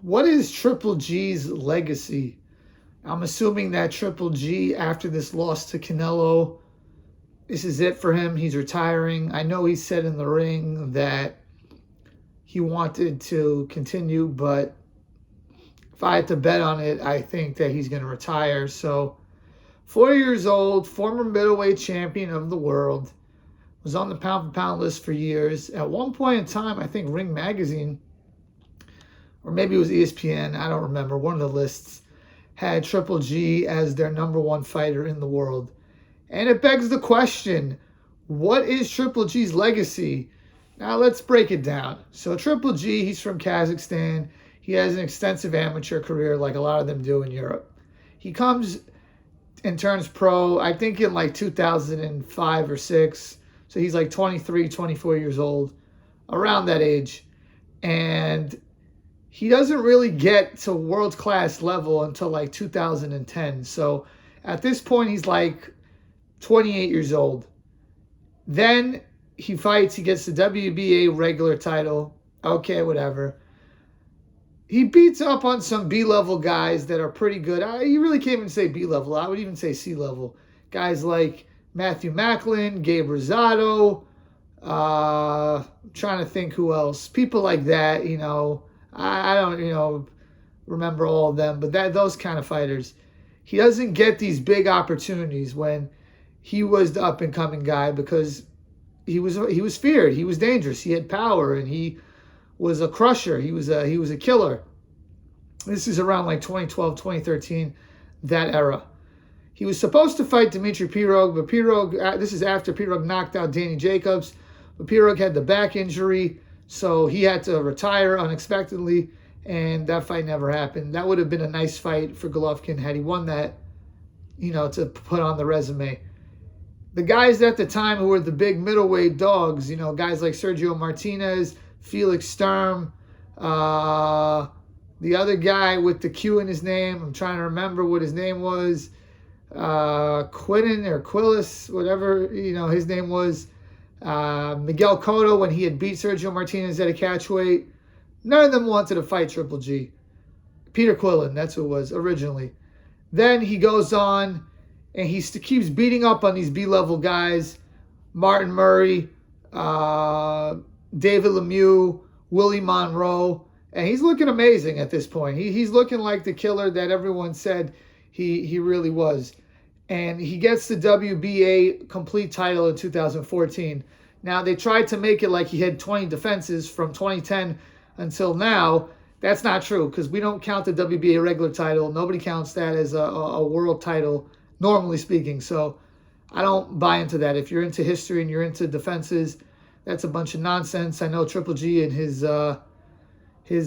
What is Triple G's legacy? I'm assuming that Triple G, after this loss to Canelo, this is it for him. He's retiring. I know he said in the ring that he wanted to continue, but if I had to bet on it, I think that he's going to retire. So, 40 years old, former middleweight champion of the world, was on the pound-for-pound list for years. At one point in time, I think Ring Magazine, or maybe it was ESPN, I don't remember, one of the lists, had Triple G as their number one fighter in the world. And it begs the question, what is Triple G's legacy? Now let's break it down. So Triple G, he's from Kazakhstan. He has an extensive amateur career like a lot of them do in Europe. He comes and turns pro, I think in like 2005 or 6. So he's like 23, 24 years old, around that age. And he doesn't really get to world-class level until like 2010. So at this point, he's like 28 years old. Then he fights. He gets the WBA regular title. Okay, whatever. He beats up on some B-level guys that are pretty good. You really can't even say B-level. I would even say C-level. Guys like Matthew Macklin, Gabe Rosado. Trying to think who else. People like that, you know. I don't, remember all of them, but those kind of fighters. He doesn't get these big opportunities when he was the up-and-coming guy because he was feared. He was dangerous. He had power, and he was a crusher. He was a killer. This is around like 2012, 2013, that era. He was supposed to fight Dmitry Pirog, but Pirog, this is after Pirog knocked out Danny Jacobs, but Pirog had the back injury, so he had to retire unexpectedly, and that fight never happened. That would have been a nice fight for Golovkin had he won that, to put on the resume. The guys at the time who were the big middleweight dogs, guys like Sergio Martinez, Felix Sturm, the other guy with the Q in his name, I'm trying to remember what his name was, Quinton or Quillis, whatever, his name was, Miguel Cotto when he had beat Sergio Martinez at a catchweight. None of them wanted to fight Triple G. Peter Quillen, that's who it was originally. Then he goes on and he keeps beating up on these B-level guys. Martin Murray, David Lemieux, Willie Monroe. And he's looking amazing at this point. He's looking like the killer that everyone said he really was. And he gets the WBA complete title in 2014. Now, they tried to make it like he had 20 defenses from 2010 until now. That's not true because we don't count the WBA regular title. Nobody counts that as a world title, normally speaking. So I don't buy into that. If you're into history and you're into defenses, that's a bunch of nonsense. I know Triple G and his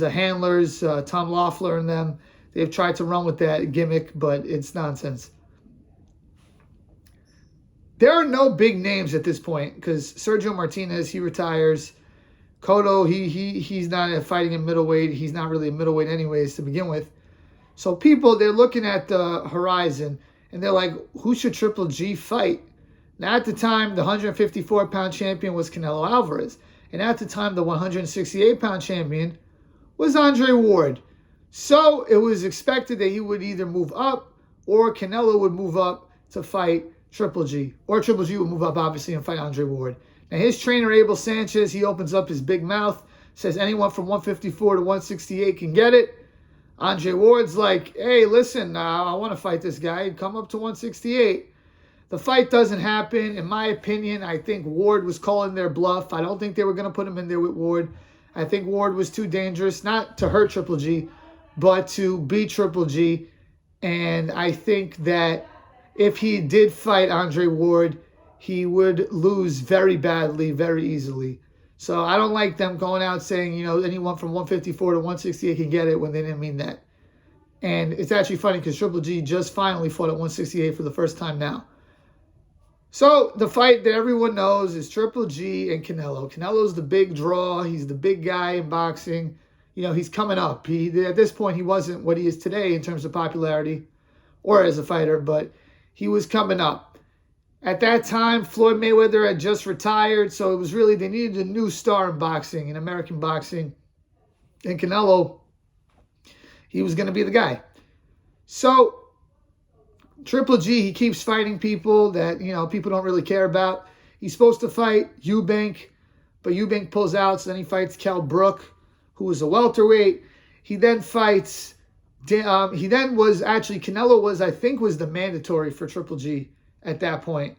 handlers, Tom Loeffler and them, they've tried to run with that gimmick, but it's nonsense. There are no big names at this point because Sergio Martinez, he retires. Cotto, he's not fighting in middleweight. He's not really a middleweight anyways to begin with. So people, they're looking at the horizon and they're like, who should Triple G fight? Now at the time, the 154-pound champion was Canelo Alvarez. And at the time, the 168-pound champion was Andre Ward. So it was expected that he would either move up or Canelo would move up to fight Triple G. Or Triple G would move up, obviously, and fight Andre Ward. Now, his trainer, Abel Sanchez, he opens up his big mouth, says anyone from 154 to 168 can get it. Andre Ward's like, hey, listen, I want to fight this guy. Come up to 168. The fight doesn't happen. In my opinion, I think Ward was calling their bluff. I don't think they were going to put him in there with Ward. I think Ward was too dangerous, not to hurt Triple G, but to beat Triple G. And I think that if he did fight Andre Ward, he would lose very badly, very easily. So I don't like them going out saying, anyone from 154 to 168 can get it when they didn't mean that. And it's actually funny because Triple G just finally fought at 168 for the first time now. So the fight that everyone knows is Triple G and Canelo. Canelo's the big draw. He's the big guy in boxing. He's coming up. At this point, he wasn't what he is today in terms of popularity or as a fighter, but he was coming up. At that time, Floyd Mayweather had just retired, so it was really, they needed a new star in boxing, in American boxing. And Canelo, he was going to be the guy. So Triple G, he keeps fighting people that, people don't really care about. He's supposed to fight Eubank, but Eubank pulls out, so then he fights Kell Brook, who is a welterweight. He then fights, Canelo was the mandatory for Triple G at that point.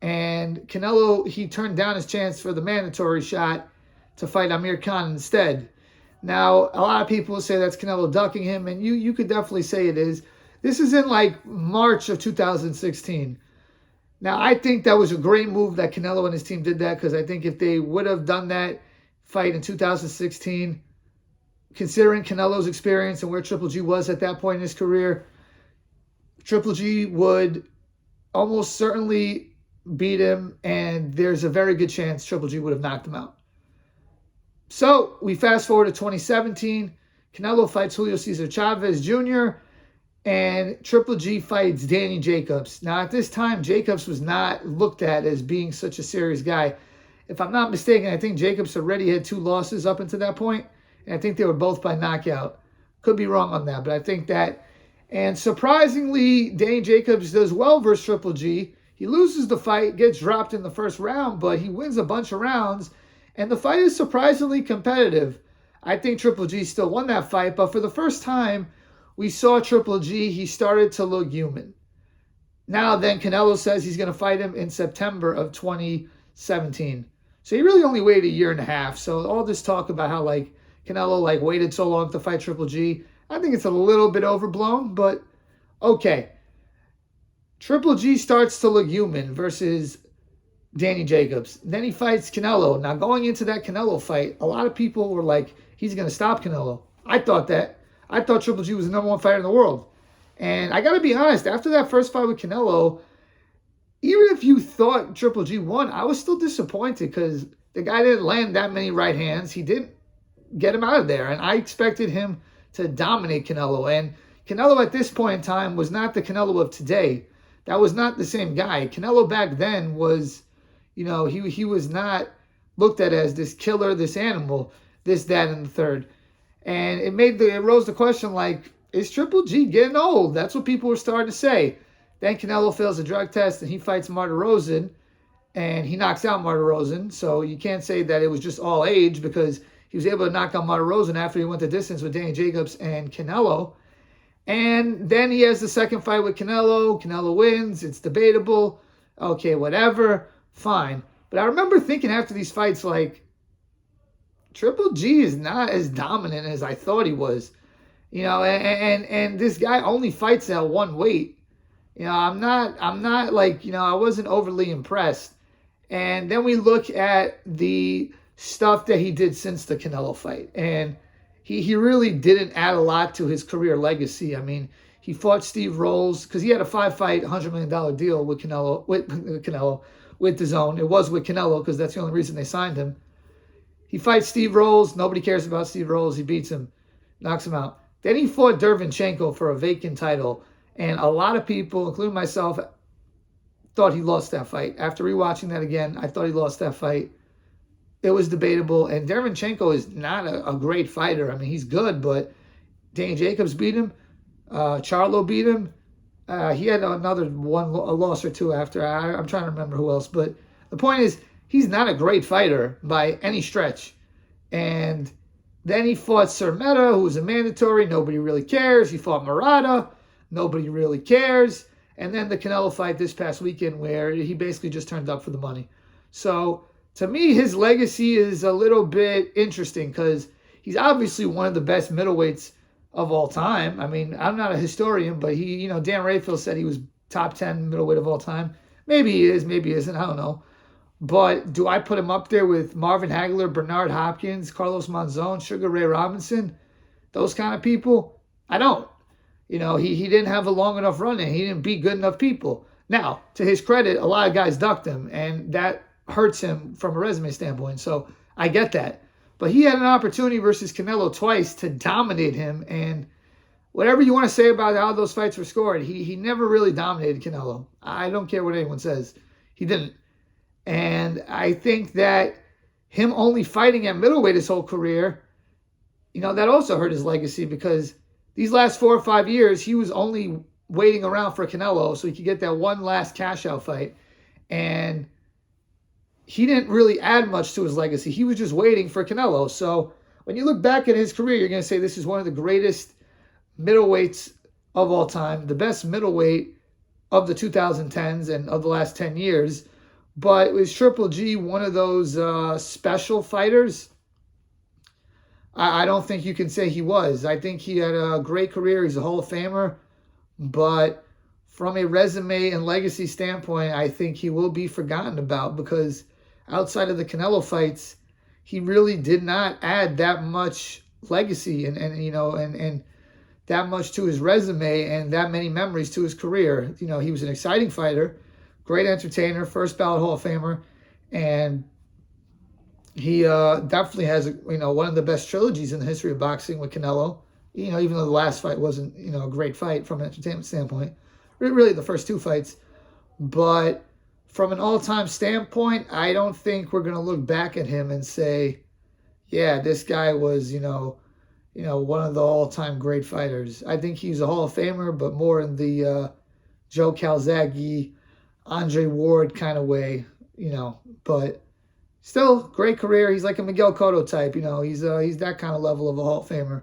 And Canelo, he turned down his chance for the mandatory shot to fight Amir Khan instead. Now, a lot of people say that's Canelo ducking him, and you could definitely say it is. This is in like March of 2016. Now, I think that was a great move that Canelo and his team did that, because I think if they would have done that fight in 2016, considering Canelo's experience and where Triple G was at that point in his career, Triple G would almost certainly beat him, and there's a very good chance Triple G would have knocked him out. So we fast forward to 2017. Canelo fights Julio Cesar Chavez Jr., and Triple G fights Danny Jacobs. Now, at this time, Jacobs was not looked at as being such a serious guy. If I'm not mistaken, I think Jacobs already had 2 losses up until that point, and I think they were both by knockout. Could be wrong on that, but I think that. And surprisingly, Danny Jacobs does well versus Triple G. He loses the fight, gets dropped in the first round, but he wins a bunch of rounds, and the fight is surprisingly competitive. I think Triple G still won that fight, but for the first time, we saw Triple G, he started to look human. Now then, Canelo says he's going to fight him in September of 2017. So he really only waited a year and a half. So all this talk about how Canelo waited so long to fight Triple G, I think it's a little bit overblown, but okay. Triple G starts to look human versus Danny Jacobs. Then he fights Canelo. Now, going into that Canelo fight, a lot of people were like, he's going to stop Canelo. I thought that. I thought Triple G was the number 1 fighter in the world. And I got to be honest, after that first fight with Canelo, even if you thought Triple G won, I was still disappointed because the guy didn't land that many right hands. He didn't get him out of there. And I expected him to dominate Canelo. And Canelo at this point in time was not the Canelo of today. That was not the same guy. Canelo back then was, he was not looked at as this killer, this animal, this, that, and the third. And it rose the question, is Triple G getting old? That's what people were starting to say. Then Canelo fails a drug test, and he fights Martirosyan, and he knocks out Martirosyan. So you can't say that it was just all age, because he was able to knock out Martirosyan after he went the distance with Danny Jacobs and Canelo. And then he has the second fight with Canelo. Canelo wins. It's debatable. Okay, whatever. Fine. But I remember thinking after these fights, Triple G is not as dominant as I thought he was. And this guy only fights at 1 weight. I'm not I wasn't overly impressed. And then we look at the stuff that he did since the Canelo fight. And he really didn't add a lot to his career legacy. I mean, he fought Steve Rolls because he had a 5-fight, $100 million deal with Canelo, with DAZN. It was with Canelo because that's the only reason they signed him. He fights Steve Rolls. Nobody cares about Steve Rolls. He beats him, knocks him out. Then he fought Derevyanchenko for a vacant title. And a lot of people, including myself, thought he lost that fight. After rewatching that again, I thought he lost that fight. It was debatable. And Derevyanchenko is not a great fighter. I mean, he's good, but Danny Jacobs beat him. Charlo beat him. He had a loss or two after. I'm trying to remember who else. But the point is, he's not a great fighter by any stretch. And then he fought Sermeta, who was a mandatory. Nobody really cares. He fought Murata. Nobody really cares. And then the Canelo fight this past weekend where he basically just turned up for the money. So to me, his legacy is a little bit interesting because he's obviously one of the best middleweights of all time. I mean, I'm not a historian, but Dan Rayfield said he was top 10 middleweight of all time. Maybe he is, maybe he isn't. I don't know. But do I put him up there with Marvin Hagler, Bernard Hopkins, Carlos Monzon, Sugar Ray Robinson, those kind of people? I don't. He didn't have a long enough run and he didn't beat good enough people. Now, to his credit, a lot of guys ducked him, and that hurts him from a resume standpoint. So I get that. But he had an opportunity versus Canelo twice to dominate him, and whatever you want to say about how those fights were scored, he never really dominated Canelo. I don't care what anyone says. He didn't. And I think that him only fighting at middleweight his whole career, that also hurt his legacy because these last 4 or 5 years, he was only waiting around for Canelo so he could get that one last cash out fight. And he didn't really add much to his legacy. He was just waiting for Canelo. So when you look back at his career, you're going to say this is one of the greatest middleweights of all time, the best middleweight of the 2010s and of the last 10 years. But was Triple G one of those special fighters? I don't think you can say he was. I think he had a great career. He's a Hall of Famer. But from a resume and legacy standpoint, I think he will be forgotten about because outside of the Canelo fights, he really did not add that much legacy and that much to his resume and that many memories to his career. He was an exciting fighter, great entertainer, first ballot Hall of Famer, and he definitely has one of the best trilogies in the history of boxing with Canelo. Even though the last fight wasn't a great fight from an entertainment standpoint, really the first two fights, but from an all-time standpoint, I don't think we're going to look back at him and say, yeah, this guy was one of the all-time great fighters. I think he's a Hall of Famer, but more in the Joe Calzaghe, Andre Ward kind of way, but still great career. He's like a Miguel Cotto type, he's that kind of level of a Hall of Famer.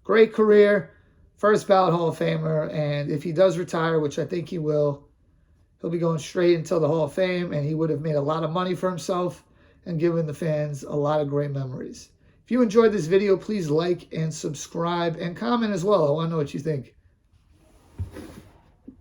Great career, first ballot Hall of Famer, and if he does retire, which I think he will, he'll be going straight into the Hall of Fame, and he would have made a lot of money for himself and given the fans a lot of great memories. If you enjoyed this video, please like and subscribe and comment as well. I want to know what you think.